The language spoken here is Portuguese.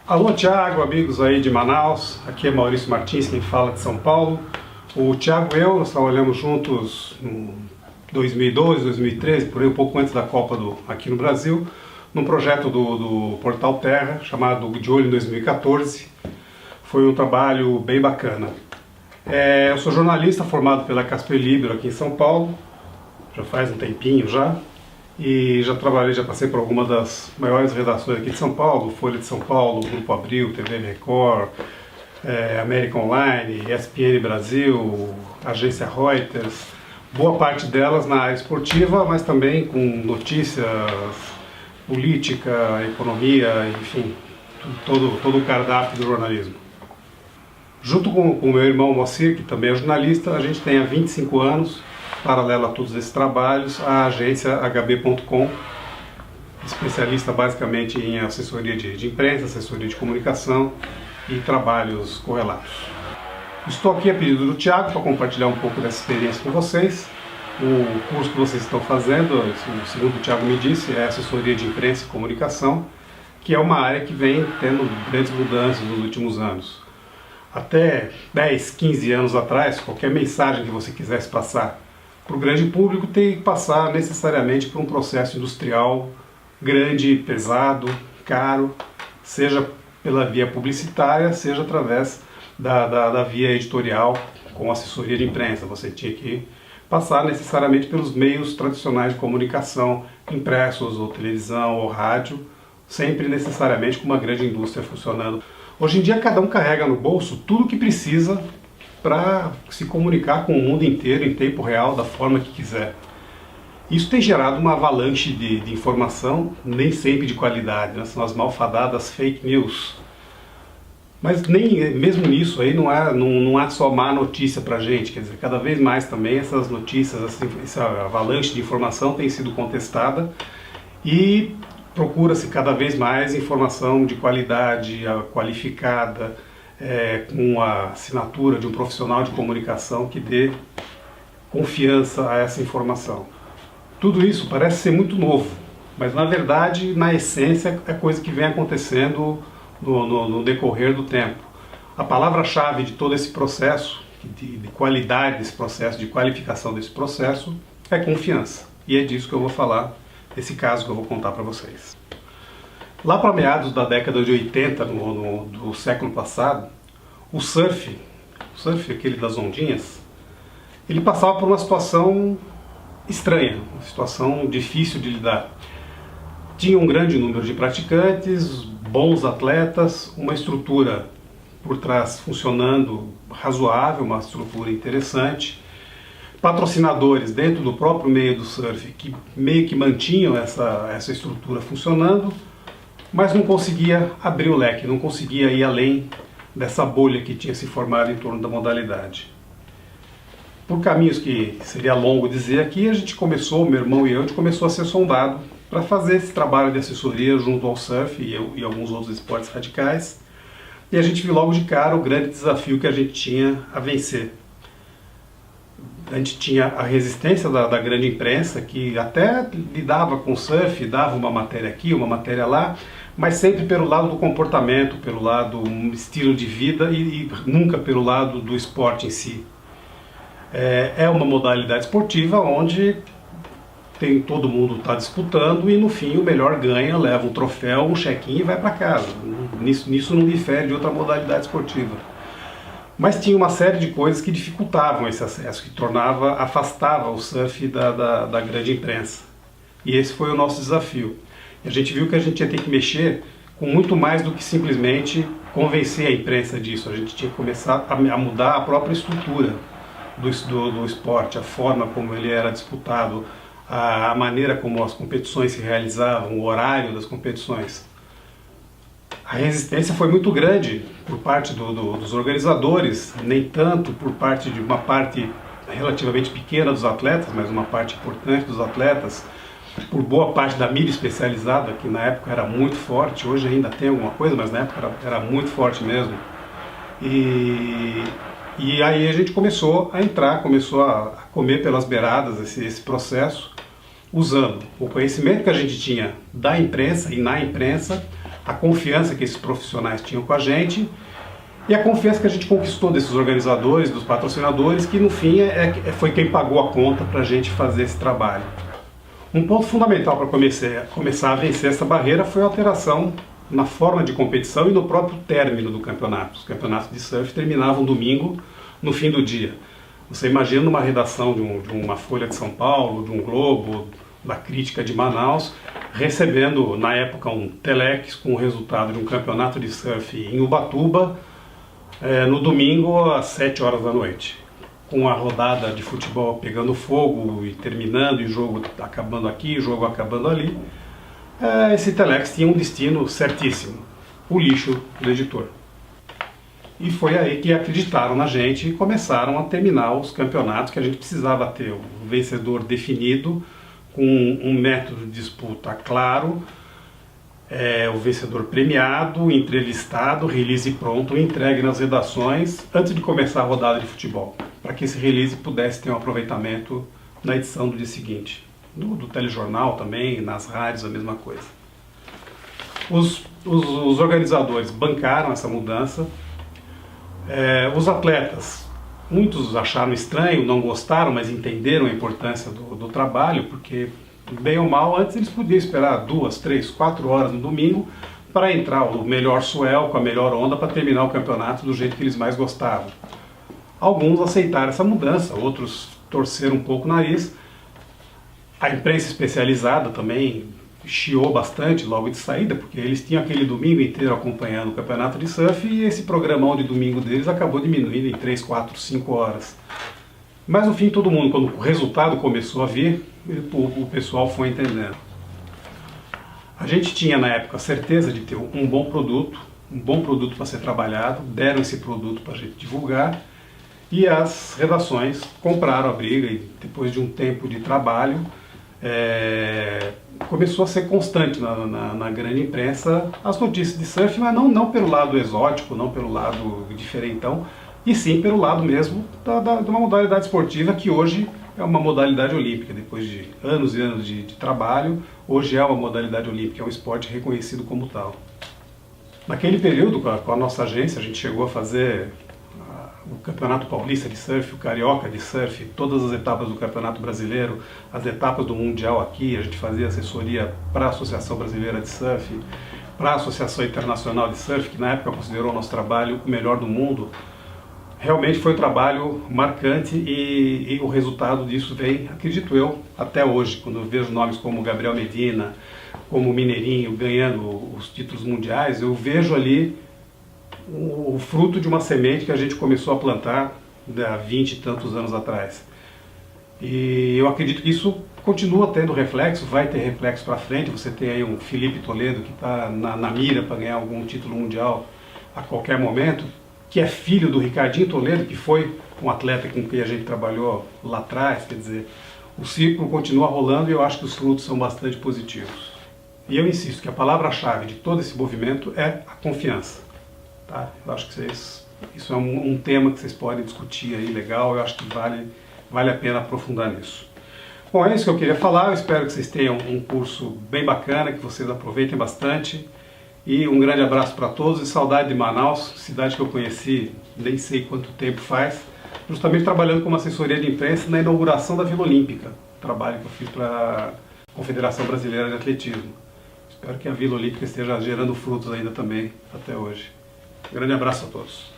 Alô, Thiago, amigos aí de Manaus, aqui é Maurício Martins, quem fala de São Paulo. O Thiago e eu, nós trabalhamos juntos em 2012, 2013, por aí um pouco antes da Copa aqui no Brasil, num projeto do Portal Terra, chamado De Olho em 2014. Foi um trabalho bem bacana. Eu sou jornalista formado pela Casper Libero aqui em São Paulo, já faz um tempinho já. E já passei por algumas das maiores redações aqui de São Paulo, Folha de São Paulo, Grupo Abril, TV Record, América Online, ESPN Brasil, Agência Reuters, boa parte delas na área esportiva, mas também com notícias, política, economia, enfim, todo o cardápio do jornalismo. Junto com o meu irmão Moacir, que também é jornalista, a gente tem há 25 anos, paralelo a todos esses trabalhos, a agência hb.com, especialista basicamente em assessoria de imprensa, assessoria de comunicação e trabalhos correlatos. Estou aqui a pedido do Thiago para compartilhar um pouco dessa experiência com vocês. O curso que vocês estão fazendo, segundo o Thiago me disse, é assessoria de imprensa e comunicação, que é uma área que vem tendo grandes mudanças nos últimos anos. Até 10, 15 anos atrás, qualquer mensagem que você quisesse passar para o grande público tem que passar necessariamente por um processo industrial grande, pesado, caro, seja pela via publicitária, seja através da via editorial com assessoria de imprensa. Você tinha que passar necessariamente pelos meios tradicionais de comunicação, impressos, ou televisão, ou rádio, sempre necessariamente com uma grande indústria funcionando. Hoje em dia cada um carrega no bolso tudo o que precisa para se comunicar com o mundo inteiro em tempo real, da forma que quiser. Isso tem gerado uma avalanche de informação, nem sempre de qualidade, né? São as malfadadas fake news. Mas nem mesmo nisso aí não há só má notícia para a gente, quer dizer, cada vez mais também essas notícias, essa avalanche de informação tem sido contestada e procura-se cada vez mais informação de qualidade, qualificada, com a assinatura de um profissional de comunicação que dê confiança a essa informação. Tudo isso parece ser muito novo, mas na verdade, na essência, é coisa que vem acontecendo no decorrer do tempo. A palavra-chave de todo esse processo, de qualidade desse processo, de qualificação desse processo, é confiança. E é disso que eu vou falar, desse caso que eu vou contar para vocês. Lá para meados da década de 80 do século passado, o surf, aquele das ondinhas, ele passava por uma situação estranha, uma situação difícil de lidar. Tinha um grande número de praticantes, bons atletas, uma estrutura por trás funcionando razoável, uma estrutura interessante, patrocinadores dentro do próprio meio do surf que meio que mantinham essa estrutura funcionando, mas não conseguia abrir o leque, não conseguia ir além dessa bolha que tinha se formado em torno da modalidade. Por caminhos que seria longo dizer aqui, a gente começou, meu irmão e eu, a gente começou a ser sondado para fazer esse trabalho de assessoria junto ao surf e alguns outros esportes radicais, e a gente viu logo de cara o grande desafio que a gente tinha a vencer. A gente tinha a resistência da grande imprensa, que até lidava com surf, dava uma matéria aqui, uma matéria lá, mas sempre pelo lado do comportamento, pelo lado estilo de vida e nunca pelo lado do esporte em si. É uma modalidade esportiva onde todo mundo está disputando e no fim o melhor ganha, leva um troféu, um check-in e vai para casa. Nisso não difere de outra modalidade esportiva. Mas tinha uma série de coisas que dificultavam esse acesso, que afastava o surf da grande imprensa. E esse foi o nosso desafio. E a gente viu que a gente ia ter que mexer com muito mais do que simplesmente convencer a imprensa disso. A gente tinha que começar a mudar a própria estrutura do esporte, a forma como ele era disputado, a maneira como as competições se realizavam, o horário das competições. A resistência foi muito grande por parte dos organizadores, nem tanto por parte de uma parte relativamente pequena dos atletas, mas uma parte importante dos atletas, por boa parte da mídia especializada, que na época era muito forte, hoje ainda tem alguma coisa, mas na época era muito forte mesmo. E aí a gente começou a comer pelas beiradas esse processo, usando o conhecimento que a gente tinha da imprensa e na imprensa, a confiança que esses profissionais tinham com a gente e a confiança que a gente conquistou desses organizadores, dos patrocinadores, que no fim foi quem pagou a conta para a gente fazer esse trabalho. Um ponto fundamental para começar a vencer essa barreira foi a alteração na forma de competição e no próprio término do campeonato. Os campeonatos de surf terminavam domingo, no fim do dia. Você imagina uma redação de uma Folha de São Paulo, de um Globo, da Crítica de Manaus, recebendo, na época, um telex com o resultado de um campeonato de surf em Ubatuba, no domingo, às 7 horas da noite. Com a rodada de futebol pegando fogo e terminando, e o jogo acabando aqui, o jogo acabando ali. Esse telex tinha um destino certíssimo, o lixo do editor. E foi aí que acreditaram na gente e começaram a terminar os campeonatos, que a gente precisava ter o vencedor definido, com um método de disputa claro, o vencedor premiado, entrevistado, release pronto, entregue nas redações antes de começar a rodada de futebol, para que esse release pudesse ter um aproveitamento na edição do dia seguinte. Do telejornal também, nas rádios, a mesma coisa. Os organizadores bancaram essa mudança. Os atletas, muitos acharam estranho, não gostaram, mas entenderam a importância do trabalho, porque, bem ou mal, antes eles podiam esperar 2, 3, 4 horas no domingo para entrar o melhor swell, com a melhor onda, para terminar o campeonato do jeito que eles mais gostavam. Alguns aceitaram essa mudança, outros torceram um pouco o nariz. A imprensa especializada também chiou bastante logo de saída, porque eles tinham aquele domingo inteiro acompanhando o campeonato de surf e esse programão de domingo deles acabou diminuindo em 3, 4, 5 horas. Mas no fim todo mundo, quando o resultado começou a vir, o pessoal foi entendendo. A gente tinha na época a certeza de ter um bom produto para ser trabalhado, deram esse produto para a gente divulgar e as redações compraram a briga e depois de um tempo de trabalho, começou a ser constante na grande imprensa as notícias de surf, mas não pelo lado exótico, não pelo lado diferentão, e sim pelo lado mesmo de uma modalidade esportiva que hoje é uma modalidade olímpica. Depois de anos e anos de trabalho, hoje é uma modalidade olímpica, é um esporte reconhecido como tal. Naquele período, com a nossa agência, a gente chegou a fazer o Campeonato Paulista de Surf, o Carioca de Surf, todas as etapas do Campeonato Brasileiro, as etapas do Mundial aqui, a gente fazia assessoria para a Associação Brasileira de Surf, para a Associação Internacional de Surf, que na época considerou o nosso trabalho o melhor do mundo. Realmente foi um trabalho marcante e o resultado disso vem, acredito eu, até hoje, quando eu vejo nomes como Gabriel Medina, como Mineirinho ganhando os títulos mundiais, eu vejo ali o fruto de uma semente que a gente começou a plantar há 20 e tantos anos atrás. E eu acredito que isso continua tendo reflexo, vai ter reflexo para frente. Você tem aí um Felipe Toledo que está na mira para ganhar algum título mundial a qualquer momento, que é filho do Ricardinho Toledo, que foi um atleta com quem a gente trabalhou lá atrás. Quer dizer, o ciclo continua rolando e eu acho que os frutos são bastante positivos. E eu insisto que a palavra-chave de todo esse movimento é a confiança. Tá? Eu acho que isso é um tema que vocês podem discutir aí, legal, eu acho que vale a pena aprofundar nisso. Bom, é isso que eu queria falar, eu espero que vocês tenham um curso bem bacana, que vocês aproveitem bastante, e um grande abraço para todos, e saudade de Manaus, cidade que eu conheci nem sei quanto tempo faz, justamente trabalhando como assessoria de imprensa na inauguração da Vila Olímpica, trabalho que eu fiz para a Confederação Brasileira de Atletismo. Espero que a Vila Olímpica esteja gerando frutos ainda também, até hoje. Um grande abraço a todos.